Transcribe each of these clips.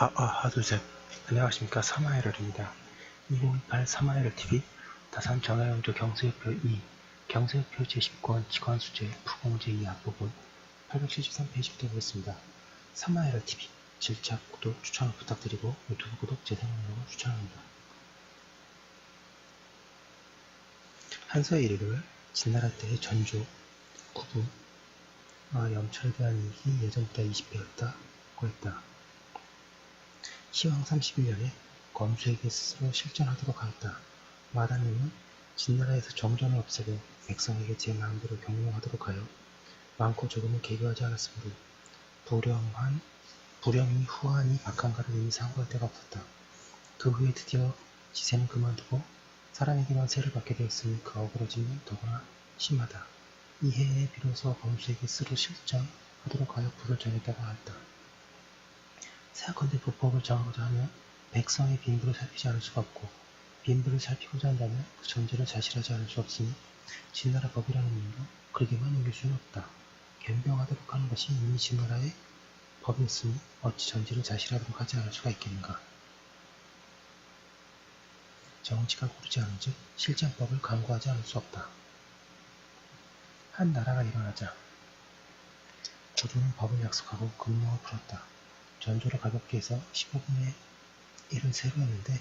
둘셋. 안녕하십니까. 사마에럴입니다. 2028 사마에럴TV 다산 전화용조 경수협표 2 경수협표 제10권 직관수재 부공제 2 앞부분 873페이지부터 보겠습니다. 사마에럴TV 질착, 구독, 추천을 부탁드리고 유튜브 구독, 재생능력을 추천합니다. 한서의 일기를 진나라 때의 전조, 구부, 영철에 대한 이익이 예전보다 20배였다고 했다. 시황 31년에 검수에게 스스로 실전하도록 하였다. 마다님은 진나라에서 정전을 없애고 백성에게 제 마음대로 경영하도록 하여 많고 적음을 계교하지 않았으므로 불령이 후하니 박한가를 이미 상고할 데가 없었다. 그 후에 드디어 지세는 그만두고 사람에게만 세를 받게 되었으니 그 억울해짐이 더구나 심하다. 이 해에 비로소 검수에게 스스로 실전하도록 하여 불을 정했다고 하였다. 세컨대 불법을 정하고자 하면 백성의 빈부를 살피지 않을 수가 없고 빈부를 살피고자 한다면 그 전제를 자실하지 않을 수 없으니 진나라 법이라는 이유로 그에게만 이길 수는 없다. 겸병하도록 하는 것이 이미 진나라의 법이었으니 어찌 전제를 자실하도록 하지 않을 수가 있겠는가. 정치가 고르지 않은즉 실전법을 강구하지 않을 수 없다. 한 나라가 일어나자 고조는 법을 약속하고 금령을 풀었다. 전조를 가볍게 해서 15분의 1을 세로 했는데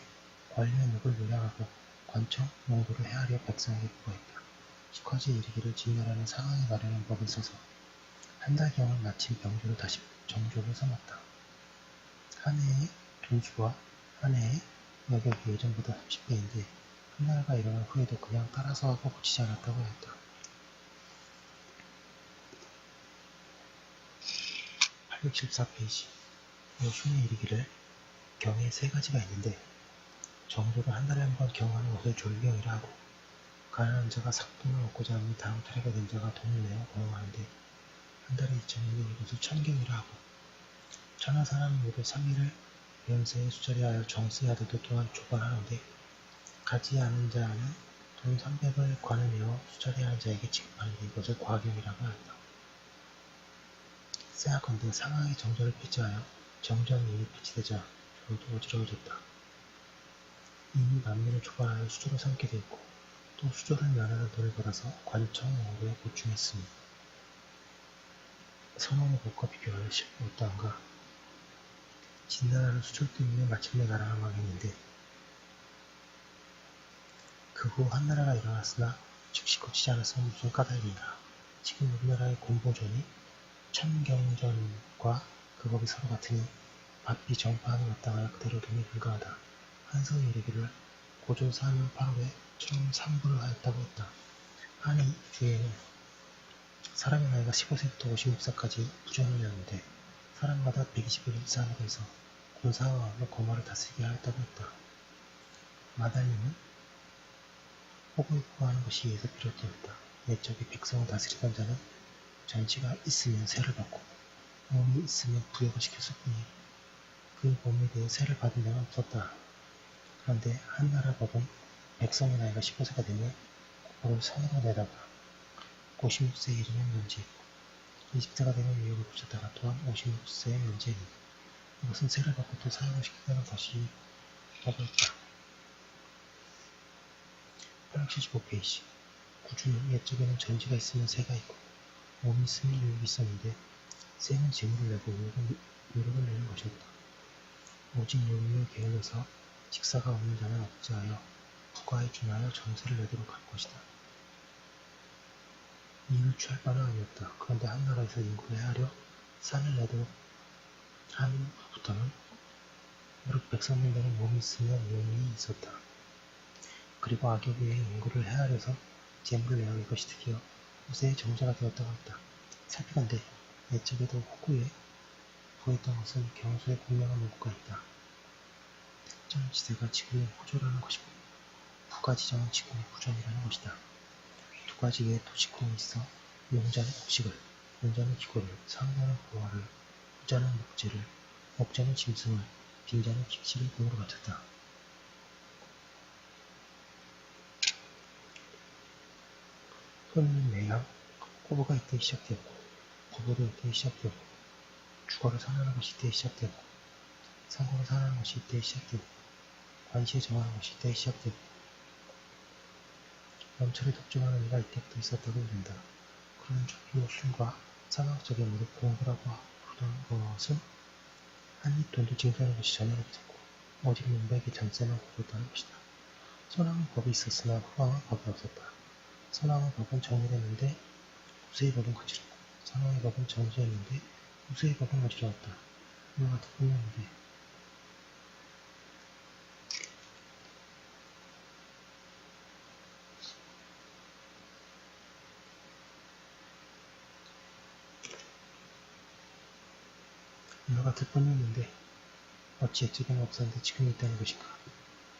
관리의 욕을 요량하고 관청, 용도를 헤아려 백성에게 부과했다. 식화지에 이르기를 진나라는 상황에 마련한 법을 써서 한 달경을 마친 병조를 다시 정조를 삼았다. 한 해의 돈수와 한 해의 여격이 예전보다 30배인데 한나라가 일어난 후에도 그냥 따라서 하고 고치지 않았다고 했다. 814페이지 요순에 이르기를 경에 세 가지가 있는데 정조를 한 달에 한 번 경하는 것을 졸경이라 하고 가난한 자가 삭돈을 얻고자 하니 다음 차례가 된 자가 돈을 내어 거용하는데 한 달에 2천인데 이것을 천경이라 하고 천하 사람 모두 3일을 연세에 수자리하여 정수하여도 또한 조반하는데 가지 않은 자는 돈 300을 관을 내어 수자리하는 자에게 지급하는데 이것을 과경이라고 한다. 세하건대 상하의 정전을 폐지하여 정전이 이미 폐지되자 저도 어지러워졌다. 이미 만민을 조반하여 수조를 삼게 되었고 또 수조를 면하는 돈을 받아서 관청 원고에 보충했으니 선원의 법과 비교하여 실부 어떠한가. 진나라는 수조 때문에 마침내 나라가 망했는데 그 후 한나라가 일어났으나 즉시 고치지 않았으면 무슨 까닭인가. 지금 우리나라의 공보전이 천경전과 그 법이 서로 같으니 바삐 정파함이 마땅하여 그대로 돈이 불가하다. 한서에 이르기를 고조 4년 8월에 처음 삼부를 하였다고 했다. 한이 주에는 사람의 나이가 15세부터 56세까지 부정이었는데 사람마다 120을 이상으로 해서 군사와 거마를 다스리게 하였다고 했다. 마달님은 혹을 구하는 것이 이에서 비롯되었다. 옛적에 백성을 다스리던 자는 전치가 있으면 세를 받고 몸이 있으면 부역을 시켰을 뿐이니 그 몸에 대해 세를 받은 자는 없었다. 그런데 한나라 법은 백성의 나이가 15세가 되면 그를 선으로 내다가 56세에 이르면 면제, 20세가 되면 위협을 붙였다가 또한 56세에 면제니 이것은 세를 받고 또 사용을 시킨다는 것이 법이었다. 875페이지 구주는 옛적에는 전지가 있으면 세가 있고 몸이 있으면 유혹이 있었는데 세는 재물을 내고 유력을 내는 것이었다. 오직 요인을 게을러서 식사가 없는 자는 억제하여 부가에 준하여 전세를 내도록 할 것이다. 이를 취할 바는 아니었다. 그런데 한나라에서 인구를 헤아려 산을 내도록 한 후부터는 무릇 백성들에게는 몸이 있으면 요인이 있었다. 그리고 악역에 인구를 헤아려서 재물을 내어 이것이 드디어 후세의 정자가 되었다고 했다. 살피건대 옛적에도 호구에 구했던 것은 경수의 공명한 문구가 있다. 특정 지대가 지금의 호조라는 것이고 부가지정은 지금의 부전이라는 것이다. 두 가지의 도식공이 있어 용자는 곡식을, 용자는 기고를, 상자는 보화를, 후자는 목재를, 목자는 짐승을, 빈자는 김씨를 공으로 바쳤다. 손은 매양, 꼬부가 이때 시작되었고, 부부도 이때 시작되었고, 주거를 선언하는 것이 이때 시작되었고, 상고로 살아가는 것이 이때 시작되고 관시에 정하는 것이 이때 시작되고 명철에 독점하는 이가 이때부터 있었다고 이른다. 그런 적이고 술과 사막적인 의미로 공부라고 부르던 것은 한입 돈도 징수하는 것이 전혀로 있었고 오직 민백의 전세만 고르었다는 것이다. 선왕의 법이 있었으나 후왕의 법이 없었다. 선왕의 법은 정밀했는데 후세의 법은 거칠었고 선왕의 법은 정지했는데 후세의 법은 어지러웠다. 이와 같은 뿐이었는데 이와 같을 뿐이었는데 어찌 옛적에는 없었는데 지금 있다는 것인가.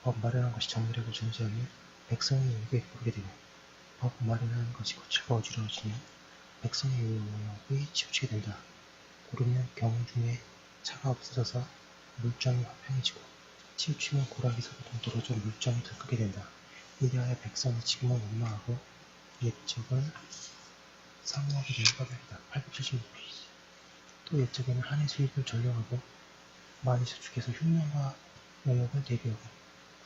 법 마련한 것이 정밀하고 정지하면 백성의 유익에 보게 되고 법 마련한 것이 거칠고 어지러워지면 백성의 유익이 치우치게 된다. 고르면 경우 중에 차가 없어져서 물정이 화평해지고 치우치면 고락에서도 동떨어져 물정이 들끓게 된다. 이리하여 백성이 지금은 원망하고 옛적은 사모하게 되는 까닭이다. 876페이지. 또 옛적에는 한해 수입을 전령하고 많이 수축해서 흉년과 영역을 대비하고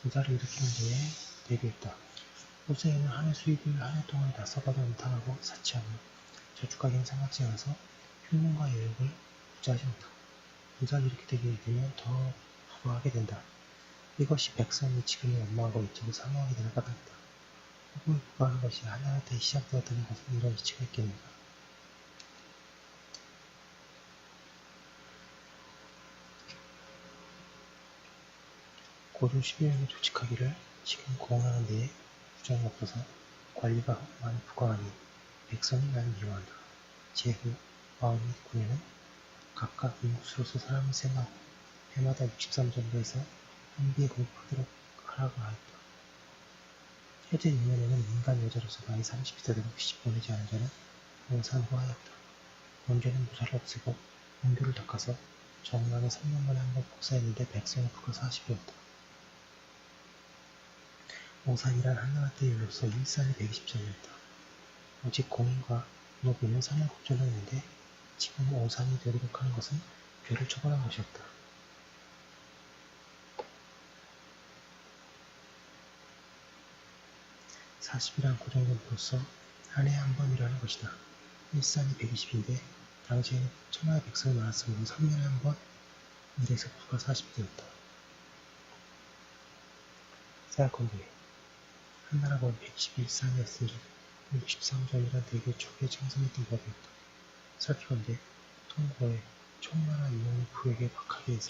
군사를 일으키는 데에 대비했다. 후세에는 한해 수입을 한 해 동안 다 써가도 음탕하고 사치하고 저축과 행상하지 않아서 흉년과 여역을 부자하지 못하고 군사를 일으키게 되면 더 부과하게 된다. 이것이 백성이 지금의 원망하고 옛적을 사모하게 되는 까닭이다. 혹은 부과하는 것이 하나하나 때 시작되었다는 것은 이런 이치가 있겠는가. 고조 12년에 조직하기를 지금 공헌하는 데에 부정이 없어서 관리가 많이 부과하니 백성이 많이 미워한다. 제후 49년은 각각 인구수로서 사람을 셈하고 해마다 63정도에서 한비에 공급하도록 하라고 하였다. 해제 2년에는 민간 여자로서 나이 30이 되도록 시집 보내지 않은 자는 모산후 하였다. 원죄는 모사를 없애고 원교를 닦아서 정랑에 3년 만에 한 번 복사했는데 백성의 부가 40이었다. 오산이란 한나라 때 율로서 일산이 120전이었다. 오직 공인과 노비는 산을 걱정했는데 지금 오산이 되도록 하는 것은 죄를 처벌한 것이었다. 40이란 고정금으로서 한 해에 한 번 일하는 것이다. 일산이 120인데 당시에는 천하의 백성이 많았으므로 3년에 한 번 일해서 부가 40이 되었다. 생각건대 한나라가 121산이었으니 63전이란 대개 초기에 창성했던 법이었다. 살피건대 통고에 총나라 이용이 부에게 박하게 해서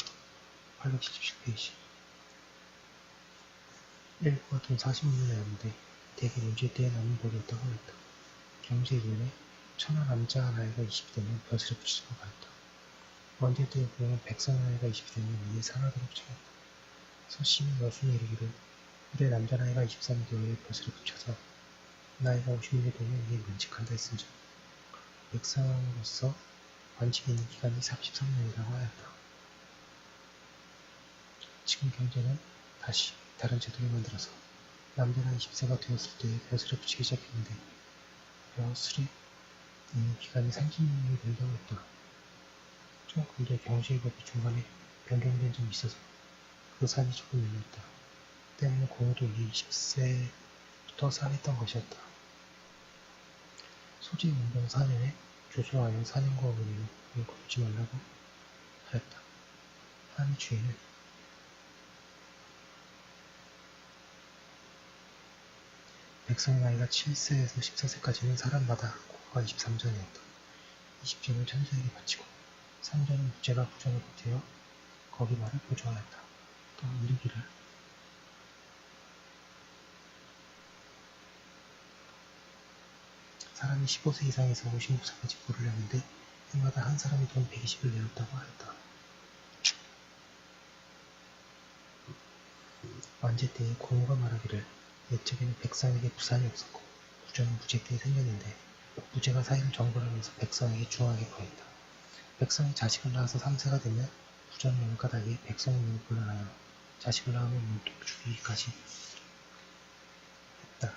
877페이지 1부가 돈 46년이었는데 대개 문제 때에 남은 법이었다고 하였다. 경제 2년에 천하 남자 나이가 20이 되면 벼슬에 붙이도록 하였다. 원제 때에 보면 백성 나이가 20이 되면 이에 상하도록 청했다. 서씨는 여순이 이르기를 올해 남자 나이가 23이 되어 벼슬에 붙여서 나이가 50이 되면 이에 면직한다 했은즉 백성으로서 관직에 있는 기간이 33년이라고 하였다. 지금 경제는 다시 다른 제도를 만들어서 남자가 20세가 되었을 때 벼슬에 붙이기 시작했는데 벼슬에 있는 기간이 30년이 된다고 했다. 근데 경제법이 중간에 변경된 점이 있어서 그 산이 조금 밀렸다. 때문에 공유도 20세부터 산했던 것이었다. 소재 운동 4년에 조소하여 4년과 5년을 거두지 말라고 하였다. 한 주에는 백성의 나이가 7세에서 14세까지는 사람마다 고가 23전이었다. 20전을 천사에게 바치고 3전은 무죄가 부정을 보태어 거기말을 보조하였다. 또 이르기를 사람이 15세 이상에서 56세까지 부를 내는데 해마다 한 사람이 돈 120을 내었다고 하였다. 완제 때에 공유가 말하기를 옛적에는 백성에게 부산이 없었고 부정은 무제 때에 생겼는데 무제가 사이를 정벌하면서 백성에게 중하게 구했다. 백성이 자식을 낳아서 3세가 되면 부정이 오는 까닭에 백성의 눈을 곤란하여 자식을 낳으면 문득 죽이기까지 했다.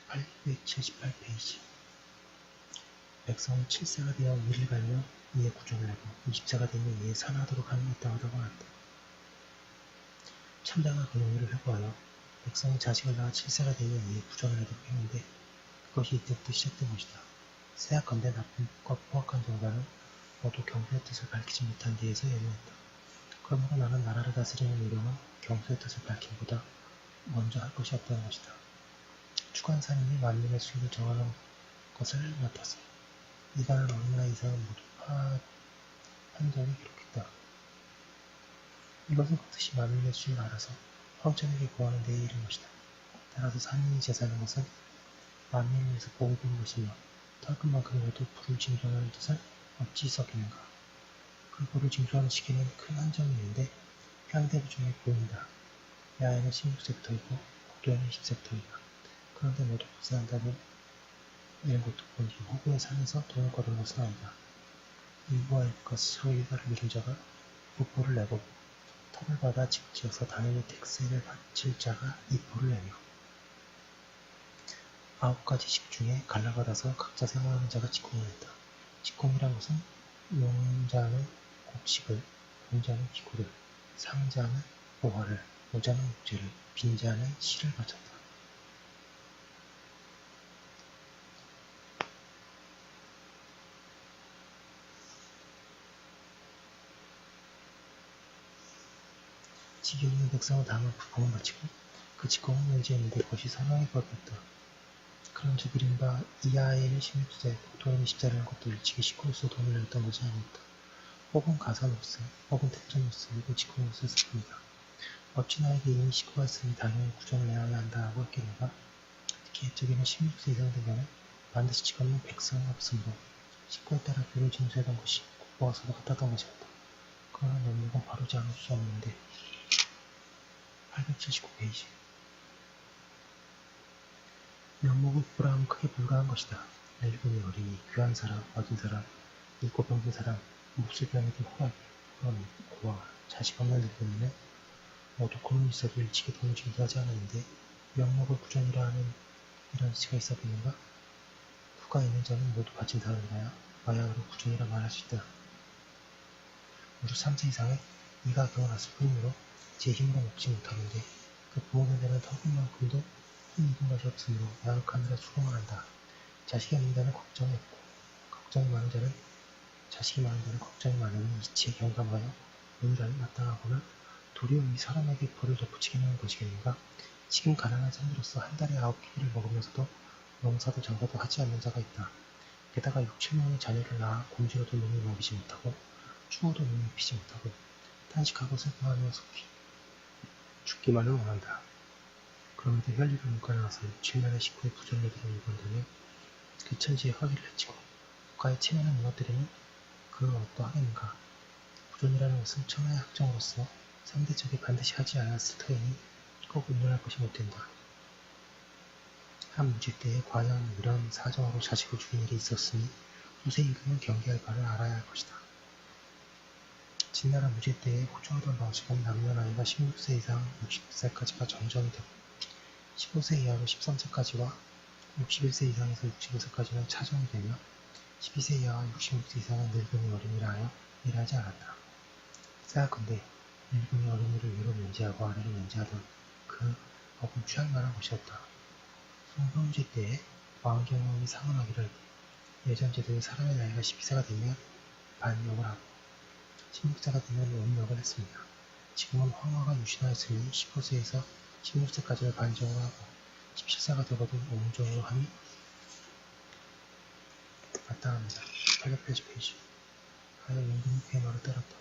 878페이지 백성은 7세가 되어 일을 갈며 이에 구정을 내고 20세가 되면 이에 산하도록 하는 마땅하다고 한다. 참다가 그 논의를 회고하여 백성이 자식을 낳아 7세가 되기 위해 구전을 하도록 했는데 그것이 이때부터 시작된 것이다. 세약건대 나쁜 포악한 정사는 모두 경수의 뜻을 밝히지 못한 뒤에서 예명했다. 그러므로 나는 나라를 다스리는 요령은 경수의 뜻을 밝힘보다 먼저 할 것이 없다는 것이다. 주관사님이 만민의 수를 정하는 것을 맡았어. 이간을 어린이나 이상은 모두 판정에 기록했다. 이것은 반드시 만민의 수를 알아서 황천에게 구하는 데에 이른 것이다. 따라서 산인이 제사하는 것은 만민을 위해서 복을 비는 것이며 털끝만큼이라도 불을 징조하는 뜻을 어찌 썩이는가. 그 불을 징조하는 시기는 큰 한정이 있는데 향대부 중에 보인다. 야에는 16세부터이고 복도에는 20세부터이다. 그런데 모두 불사한다고 이런 것도 본디 호구의 산에서 돈을 거둔 것은 아니다. 일부와 일부가 스스로 일가를 이룬 자가 부포를 내고 턱을 받아 집지어서 당연히 택세를 바칠 자가 이포를 내며 9가지 식 중에 갈라받아서 각자 생활하는 자가 직공을 했다. 직공이란 것은 용자는 곡식을, 공자는 기구를, 상자는 보화를, 모자는 목재를, 빈자는 실을 바쳤다. 지경있는 백성은 다음은 부품을 바치고 그 직공을 의지했는데 그것이 선왕의 법이었다. 그런 즉 이른바 이하에는 16세, 복도에는 10세라는 것도 일찍이 식구로서 돈을 냈던 것이 아니었다. 혹은 가사로스, 혹은 택전로스, 혹은 직공로서 했을 뿐이다. 어찌 나에게 이미 식구가 있으니 당연히 구전을 내야 한다고 했겠는가? 특히 옛적에는 16세 이상 되면 반드시 직업는 백성이 없으므로 식구에 따라 교를 징수하던 것이 국보와 서로 같았던 것이었다. 그러나 명목은 바로지 않을 수 없는데 879페이지 명목을 구라하면 크게 불가한 것이다. 늙은이, 어린이, 귀한 사람, 어진 사람, 읽고 병든 사람, 몹쓸 병이든 호라기, 호러니, 고아, 자식 없는 늙은이는 모두 고는 있어도 일찍이 돈을 징수하지 않았는데 명목을 구전이라 하는 이런 시가 있었겠는가? 후가 있는 자는 모두 바친 다음이라야 마약으로 구전이라 말할 수 있다. 무릇 3세 이상의 이가 겨워났을 뿐이므로 제 힘으로 먹지 못하는데 그 부엌에 되는 턱만큼도 힘 입은 것이 없으므로 양육하느라 수고만 한다. 자식이 없는 자는 걱정이 없고 자식이 많은 자는 걱정이 많으니 이치에 경감하여 은자를 마땅하거나 도리어 이 사람에게 벌을 덧붙이게 하는 것이겠는가? 지금 가난한 삶으로서 한 달에 9끼를 먹으면서도 농사도 장사도 하지 않는 자가 있다. 게다가 6, 7명의 자녀를 낳아 곰지로도 눈을 먹이지 못하고 추워도 눈을 입히지 못하고 탄식하고 슬퍼하며 죽기만을 원한다. 그럼에도 혈리를 묶어나와서 7년의 식구의 부전력으로 일관되며 그 천지에 허기를 해치고 국가의 체면을 무너뜨리면 그 어떠하겠는가. 부전이라는 것은 천하의 학정으로서 상대적에 반드시 하지 않았을 터이니 꼭 의논할 것이 못된다. 한 무지 때에 과연 이런 사정으로 자식을 죽인 일이 있었으니 후세 임금은 경계할 바를 알아야 할 것이다. 진나라 무지 때에 호주하던 방식은 남녀 나이가 16세 이상 60세까지가 정정이 되고 15세 이하로 13세까지와 61세 이상에서 65세까지는 차정이 되며 12세 이하와 66세 이상은 늙은이 어린이라 하여 일하지 않았다. 세하건대 늙은이 어린이를 위로 면제하고 아래로 면제하던 그 법은 취할 만한 것이 없다. 송병제 때에 왕경영이 상언하기를 예전 제도에 사람의 나이가 12세가 되면 반역을 하고 16세가 되면 원역을 했습니다. 지금은 황화가 유신하였으니 15세에서 16세까지를 반정을 하고 17세가 되고도 원정으로 함이 마땅합니다. 880페이지 하여 임금이 그의 말을 따랐다.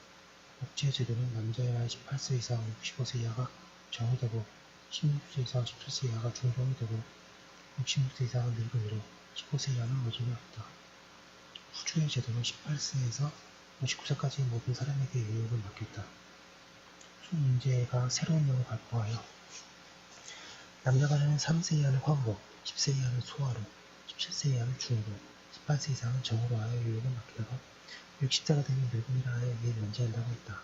옥지의 제도는 남자의 나이 18세 이상 65세 이하가 정이 되고 16세 이상 17세 이하가 중정이 되고 66세 이상은 늙은이로 15세 이하는 어진이 없다. 후주의 제도는 18세에서 59세까지 모든 사람에게 유혹을 맡겼다. 손문제가 새로운 령을 발표하여 남자간에는 3세 이하는 황복, 10세 이하는 소하로, 17세 이하는 중복, 18세 이상은 정으로 하여 유혹을 맡기다가 60세가 되면 늙은이라 하여 이에 면제한다고 했다.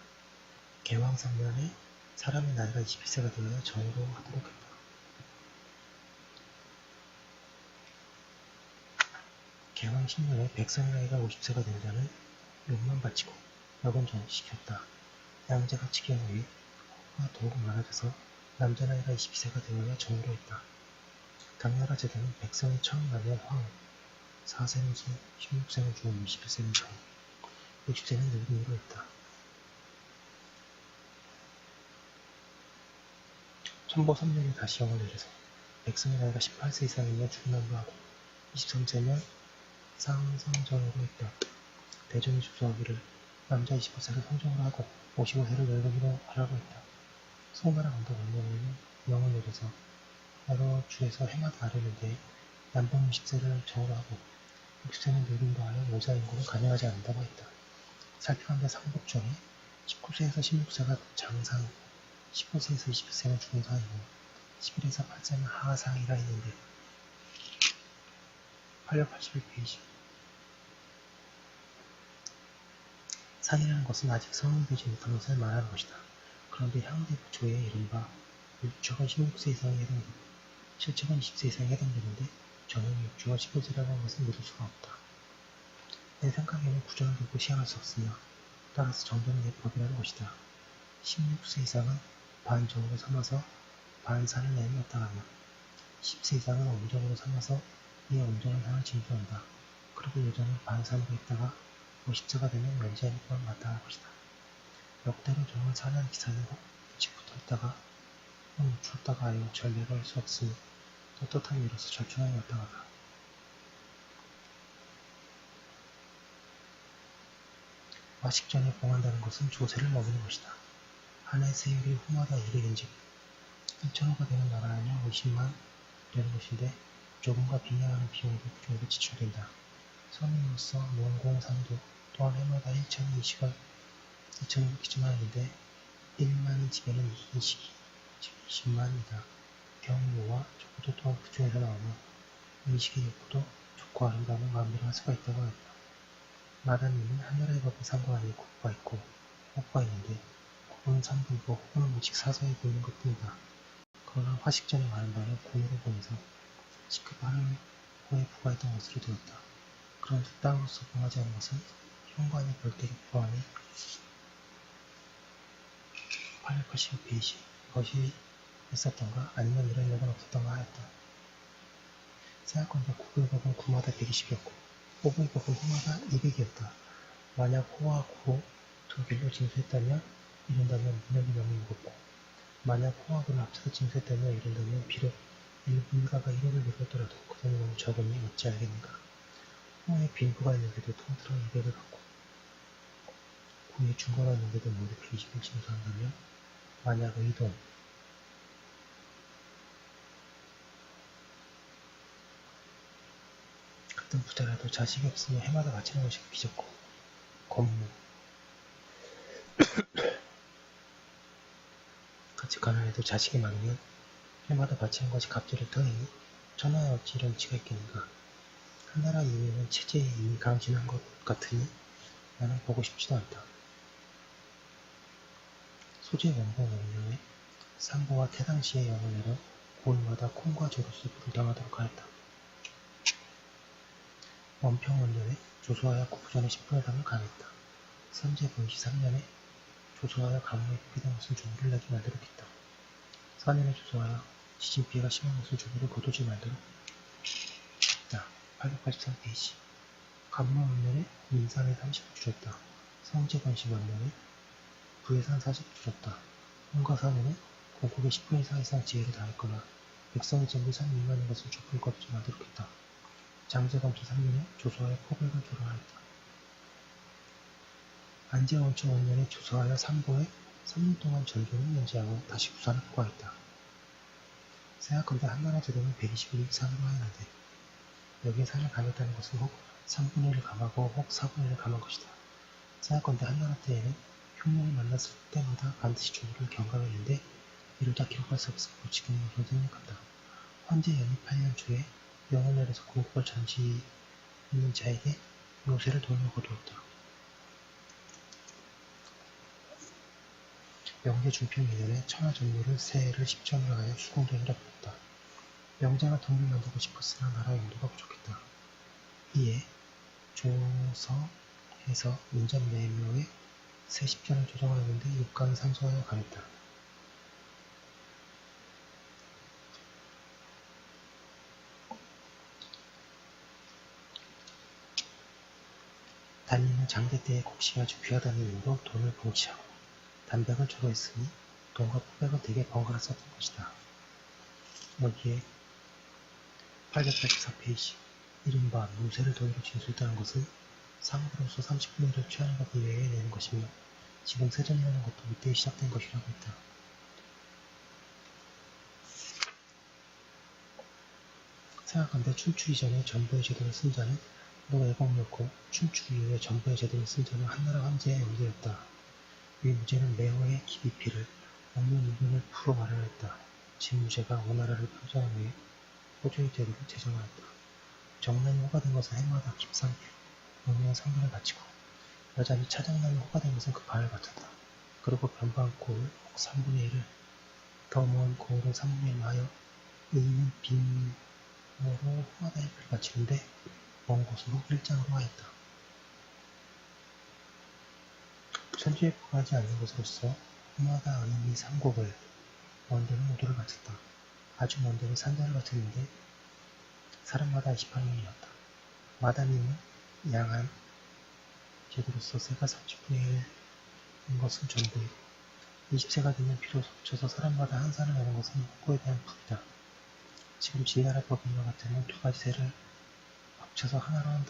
개왕상년에 사람의 나이가 21세가 되어야 정으로 하도록 했다. 개왕 10년에 백성의 나이가 50세가 된 자는 욕만 바치고 역은 전시켰다. 양자가 치경의 식구가 더욱 많아져서 남자 나이가 22세가 되어야 정으로 했다. 당나라 제도는 백성이 처음 나면 황후, 4세는 수, 16세는 중, 21세는 정, 60세는 늙은이로 했다. 천보 3년에 다시 영을 내려서 백성의 나이가 18세 이상이면 중남로 하고 23세면 상성정으로 했다. 대종이 주소하기를 남자 25세를 성정으로 하고 55세를 늙은이로 하라고 했다. 송나라 강도 원년에는 영을 내려서 여러 주에서 해마다 아래를 대해 남방 60세를 정으로 하고 60세는 늙은이로 하여 모자 인고는 간여하지 않는다고 했다. 살펴간데 상복 중에 19세에서 16세가 장상, 15세에서 21세는 중상이고 11에서 8세는 하상이라 했는데 881페이지. 상이라는 것은 아직 성인이 되지 못한 것을 말하는 것이다. 그런데 향대부초에 이른바 육축은 16세 이상에 해당되고 실축은 20세 이상에 해당되는데 저는 육축을 15세라고 하는 것을 믿을 수가 없다. 내 생각에는 구정을 두고 시행할 수 없으며 따라서 정도는 내 법이라는 것이다. 16세 이상은 반정으로 삼아서 반산을 내놓았다 하며 10세 이상은 온정으로 삼아서 이에 온정한 상을 징수한다. 그리고 여자는 반산으로 했다가 50세가 되면 면제하는 것만 마땅할 것이다. 역대로 정을 사는 기사는 혹 일찍부터 했다가 혹 늦추었다가 하여 전례가 할 수 없으니 떳떳한 이로서 절충하여 마땅하다. 마식 전에 봉한다는 것은 조세를 먹이는 것이다. 한 해 세율이 후마다 1일인즉 1,000호가 되는 나라라면 50만 되는 것인데 조금과 빈양하는 비용도 그 정도 지출된다. 서민으로서 농공산도 또한 해마다 1,020을 기준하는데 1만인 집에는 20만이다. 경로와 족구도 또한 그 중에서 나오며 의식의 욕구도 좋고 아름다움을 마음대로 할 수가 있다고 한다. 마다님은 하늘의 법에 상관하니 국부가 있고 호부가 있는데 국부는 산부이고 호부는 오직 사서에 보이는 것뿐이다. 그러나 화식전에 말한 바는 공으로 보내서 시급 하는 호에 부과했던 것으로 되었다. 그런즉 땅으로서 봉하지 않은 것은 현관이 별도로 부과하니 882페이지. 이것이 있었던가 아니면 이런 일은 없었던가 하였다. 생각건대 국의 법은 구마다 120이었고 호부의 법은 호마다 200이었다. 만약 호와 구 두 길로 징수했다면 이른다면 민혁이 너무 무겁고 만약 호와 구를 합쳐서 징수했다면 이른다면 비록 일가가 1호를 이루었더라도 그 돈이 너무 적으니 어찌 알겠는가. 호에 빈부가 있는데도 통틀어 200을 갖고 구에 중거가 있는데도 모두 120을 징수한다면 만약 의돈 같은 부자라도 자식이 없으면 해마다 바치는 것이 비좁고 건무 같이 가난해도 자식이 많으면 해마다 바치는 것이 갑절을 터이니 천하에 어찌 이런 치가 있겠는가. 한나라 이후에는 체제에 이미 강진한 것 같으니 나는 보고 싶지도 않다. 소재 원봉 원료에 상보와 태당시의 영혼으로 고을마다 콩과 조로서 불당하도록 하였다. 원평 원료에 조소하여 국부전의 10분의 3을 강했다. 선제 본시 3년에 조소하여 가문에 포기된 것은 중부를 내게 말도록 했다. 4년에 조소하여 지진피해가 심한 것은 중부를 거두지 말도록 했다. 883페이지. 가문 원년에 민산에 30을 줄였다. 성제 본시 원년에 부예산 40을 줄였다. 홍가 4년에 공국의 10분의 4 이상 지혜를 다했거나 백성의 전부 3 미만인 것을 족불 거두지 말도록 했다. 장제검수 3년에 조소하여 포벌을 조로하였다. 안제원초 원년에 조소하여 상보에 3년 동안 전조를 면제하고 다시 구산을 포괄했다. 생각건대 한나라 제도는 120일 이상으로 하였는데 여기에 산을 감했다는 것은 혹 3분의 1을 감하고 혹 4분의 1을 감한 것이다. 생각건대 한나라 때에는 흉년을 만났을 때마다 반드시 조부를 경감했는데 이를 다 기록할 수 없었고 지금은 우선 생각한다. 헌재 연희 8년 초에 영을 내려서 공국을 전시 있는 자에게 묘세를 돌려 거두었다. 명제 중평 2년에 천하전무를 새해를 10전으로 하여 수공돈이라 불렀다. 명제가 돈을 만들고 싶었으나 나라 용도가 부족했다. 이에 조서에서 민전 매묘에 새 10전을 조정하였는데 육간을 상소하여 가했다. 달리는 장대대에 곡식이 아주 귀하다는 이유로 돈을 봉치하고 담백을 주로 했으니 돈과 포백은 되게 번갈아 썼던 것이다. 여기에 884페이지 이른바 노세를 도의로 징수했다는 것은 상부로서 30분의 1을 취하는 것을 외에 내는 것이며 지금 세전이라는 것도 이때 시작된 것이라고 했다. 생각한데 춘추 이전에 전부의 제도를 쓴 자는 노애공이었고 춘추 이후에 전부의 제도를 쓴 자는 한나라 황제의 영제였다. 이 무제는 매호의 기비피를 없는 이분을 풀어 마련했다. 진무제가 오나라를 평정한 후에 호조의 제도를 제정하였다. 정난이 호가된 것은 해마다 깁상필, 영리한 상관을 바치고 여자 및 차장난이 호가된 것은 그 반을 바쳤다. 그리고 변방 고을 혹 3분의 1을 더 먼 고을은 3분의 1을 하여 의인은 빈모로 호마다의 피를 바치는데 먼 곳으로 일장으로 하였다. 천주에 부하지 않는 것으로서 호마다 아는 이 삼곡을 먼 데는 오도를 바쳤다. 아주 먼 데는 산자를 바쳤는데 사람마다 28명이었다. 마다님은 양한 제도로서 세가 30분의 1인 것은 전부이고 20세가 되면 비로소 합쳐서 사람마다 한 살을 내는 것은 호구에 대한 법이다. 지금 진나라 법인과 같으면 두 가지 세를 합쳐서 하나로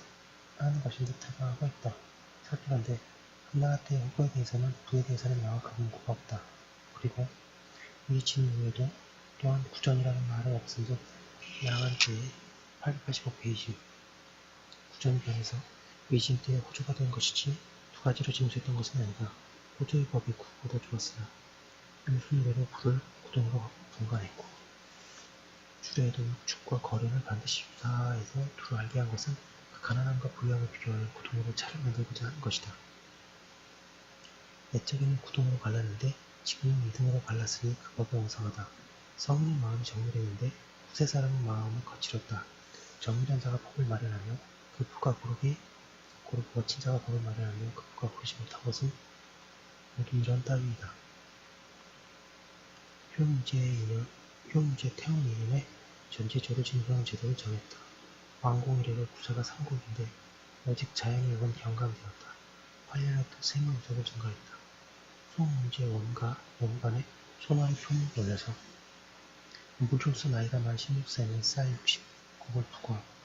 하는 것인 듯하고 하고 있다. 살펴본데 한나라 때의 호구에 대해서는 부에 대해서는 명확한 문구가 없다. 그리고 이 진후에도 또한 구전이라는 말은 없은즉 양한 때의 885페이지 구전이 변해서 위진 때의 호조가 된 것이지 두 가지로 징수했던 것은 아니다. 호조의 법이 구보다 좋았으나 일순례로 부를 구동으로 분간했고 주례에도 육축과 거련을 반드시 유사해서 두루 알게 한 것은 그 가난함과 부유함을 비교하여 구동으로 차를 만들고자 하는 것이다. 옛적에는 구동으로 갈랐는데 지금은 이등으로 갈랐으니 그 법이 엉성하다. 성인의 마음이 정밀했는데 후세 사람의 마음은 거칠었다. 정밀한 자가 법을 마련하며 그 부가 고르게 거친 자가 법을 마련하며 그 부가 고르지 못한 것은 모두 이런 따위이다. 효문제 태원 이름에 전제조로 진수하는 제도를 정했다. 왕공 이래로 구사가 삼국인데 오직 자연이 이건 경감되었다. 활려했던 생명적을 증가했다. 소문제 원간에 소나의 표문을 올려서 무술수 나이가 만 16세는 쌀 60곡을 부과하고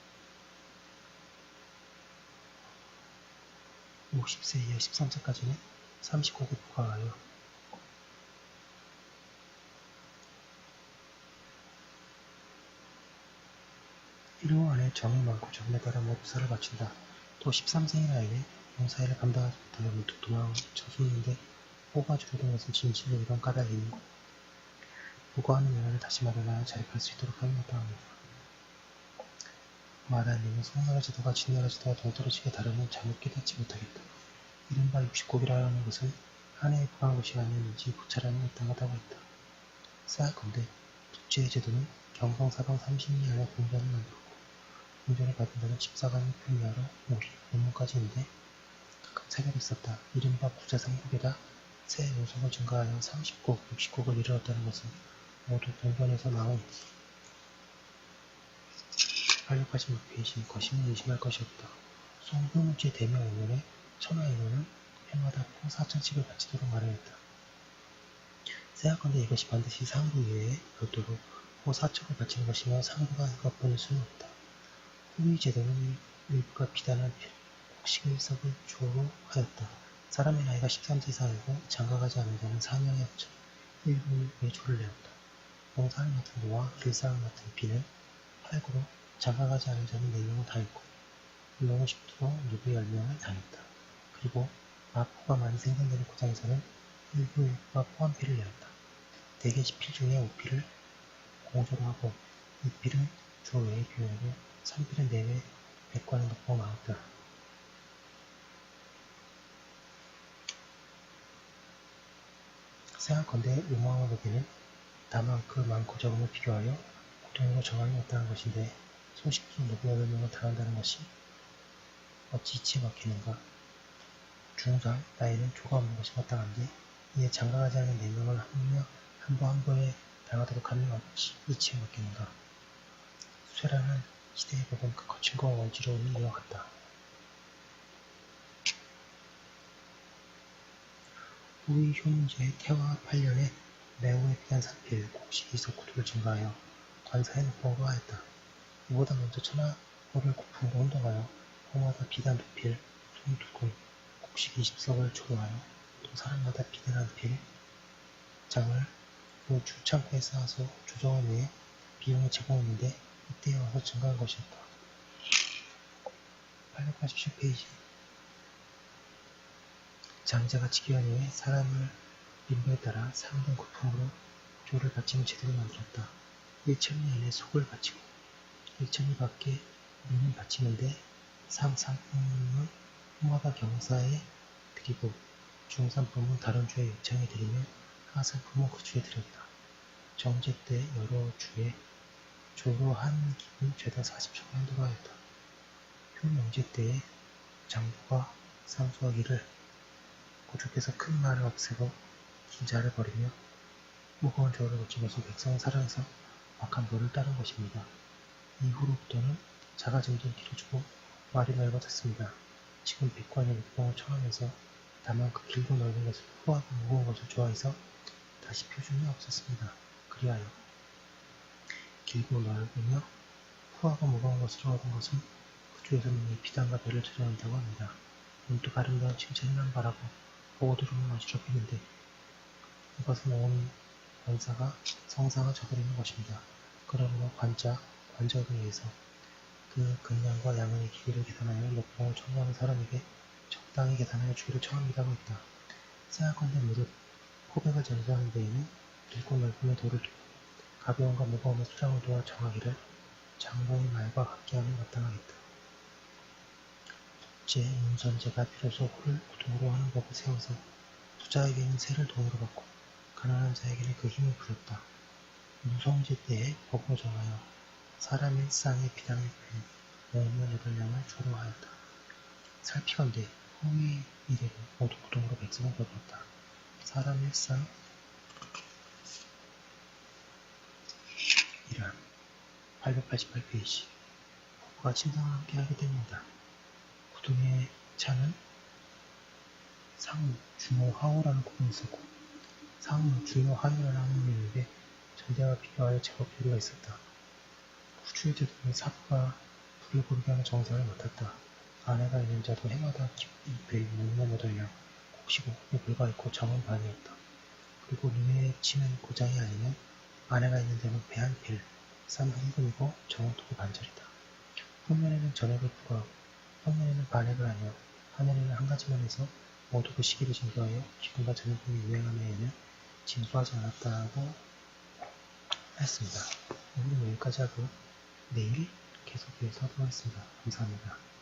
50세 이하 13세까지는 30곡을 부과하여 일호 안에 정이 많고 적에 따라 모두사를 바친다. 또 13세의 나이에 용사일을 감당하지 못하면 문득 도망쳐 숨는데 호가 줄어든 것은 진실로 이런 까닭이 있는 것. 무거워하는 연하를 다시 마련하여 자립할 수 있도록 하는 것도 합니다. 마다님은 송나라 제도가 진나라 제도와 동떨어지게 다르면 잘못 깨닫지 못하겠다. 이른바 60곡이라 하는 것은 한 해에 부한 것이 아니었는지 부차람이 마땅하다고 했다. 생각건대 북제의 제도는 경성사방 30리 안에 공전을 만들었고 공전을 받은 자는 집사관을 표미하러 오리, 본문까지 있는데 큰 차별이 있었다. 이른바 구제삼국에다 새 요속을 증가하여 30곡, 60곡을 이르렀다는 것은 모두 공전에서 나온 886페이지 거심을 의심할 것이 없다. 송효문제 대명 5년에 천하인원은 해마다 포 4,000씩을 바치도록 마련했다. 생각건대 이것이 반드시 상부 이외에 별도로 포 4,000을 바치는 것이며 상부가 그것뿐일 수는 없다. 후의 제도는 일부가 비단한 곡식의 썩을 주로 하였다. 사람의 나이가 13세 이상이고 장가가지 않은 자는 4명에 합쳐 1분의 조를 내었다. 농사를 맡은 노와 길상을 맡은 비는 8구로 장가가지 않은 자는 4명을 당했고 물론은 10두로 누구 10명을 당했다. 그리고 마포가 많이 생산되는 고장에서는 일부가 포함피를 내었다. 대개 10필 중에 5필을 공조로 하고 2필은 주 외의 비용으로 3필은 내외 100관을 넣고 나왔다. 생각건대 로마와 법에는 다만 그 많고 적음을 비교하여 고통으로 정함이 없다는 것인데 소식도 누구 8명을 당한다는 것이 어찌 이치에 막히는가. 중상 나이는 조가 없는 것이 마땅한데 이에 장가가지 않은 4명을 한 번에 당하도록 하는 어찌 이치에 막히는가. 쇠라는 시대의 법은 그 거침과 어지러움이 이와 같다. 후위 효문제의 태와 8년에 매우의 비단산필 곡식이 석구두를 증가하여 관사에 높음으로 하였다. 이보다 먼저 천하 호를 고품으로 혼동하여 호마다 비단 두필, 송두군, 곡식 20석을 초로하여 또 사람마다 비단 한 필, 장을 그 주창고에 쌓아서 조정을 위해 비용을 제공했는데 이때에 와서 증가한 것이었다. 887페이지 장자가 직위한 후에 사람을 민부에 따라 상등 구품으로 조를 바치는 제도를 만들었다. 1천리 안에 속을 바치고 1천리 밖에 민을 바치는데 상품은 호마다 경사에 드리고 중산품은 다른 주에 요청에 드리며 하산품은 그 주에 드렸다. 정제 때 여러 주에 조로 한 기분 죄다 40척을 한도로 하였다. 효명제 때에 장부가 상소하기를 고주께서 큰 말을 없애고 긴 자를 버리며 무거운 조를 고치고서 백성을 사랑해서 막한 도를 따른 것입니다. 이후로부터는 자가 점점 길어지고 말이 넓어졌습니다. 지금 백관이 목봉을 청하면서 다만 그 길고 넓은 것을 후하고 무거운 것을 좋아해서 다시 표준이 없었습니다. 그리하여 길고 넓으며 후하고 무거운 것을 좋아하던 것은 그 주에서는 이 비단과 배를 찾아낸다고 합니다. 문득 아름다운 칭찬이란 바라고 보고 들어오는 것이 좁히는데 이것은 온 원사가 성상을 저버리는 것입니다. 그러므로 관적에 의해서 그 근량과 양의 기기를 계산하여 목봉을 청구하는 사람에게 적당히 계산하여 주기를 청합니다고 했다. 생각건대 무릇 포백을 전수하는 데에는 길고 넓음의 도를 두고 가벼움과 무거움의 수장을 도와 정하기를 장봉의 말과 같게 하면 마땅하겠다. 제 임선제가 비로소 호를 구동으로 하는 법을 세워서 부자에게는 세를 돈으로 받고 가난한 자에게는 그 힘을 부렸다. 무성제 때에 법으로 정하여 사람 일상의 비단을 빼는 5년 8량을 조로 하였다. 살피건대 후위 이래로 모두 구동으로 백성을 거두었다. 사람 일상 1화 888페이지 부부가 침상을 함께 하게 됩니다. 구동의 차는 상우, 준호, 하오라는 구분이 있었고 상우, 준호, 하오라는 항문이 있는데 전대와 비교하여 제법 괴리가 있었다. 후추의 제도는 사부가 불을 고르게 하는 정사를 맡았다. 아내가 있는 자도 해마다 기필 6년 8량, 곡식 5에 불과했고 정은 반이었다. 그리고 눈에 치는 고장이 아니면 아내가 있는 데는 배 한 필, 쌈 한 근이고 정은 두고 반절이다. 후면에는 전액을 부과하고 후면에는 반액을 하며 하늘에는 한 가지만 해서 모두 그 시기를 징조하여 기근과 전염병이 유행하는 징수하지 않았다고 했습니다. 오늘은 여기까지 하고 내일 계속해서 하도록 하겠습니다. 감사합니다.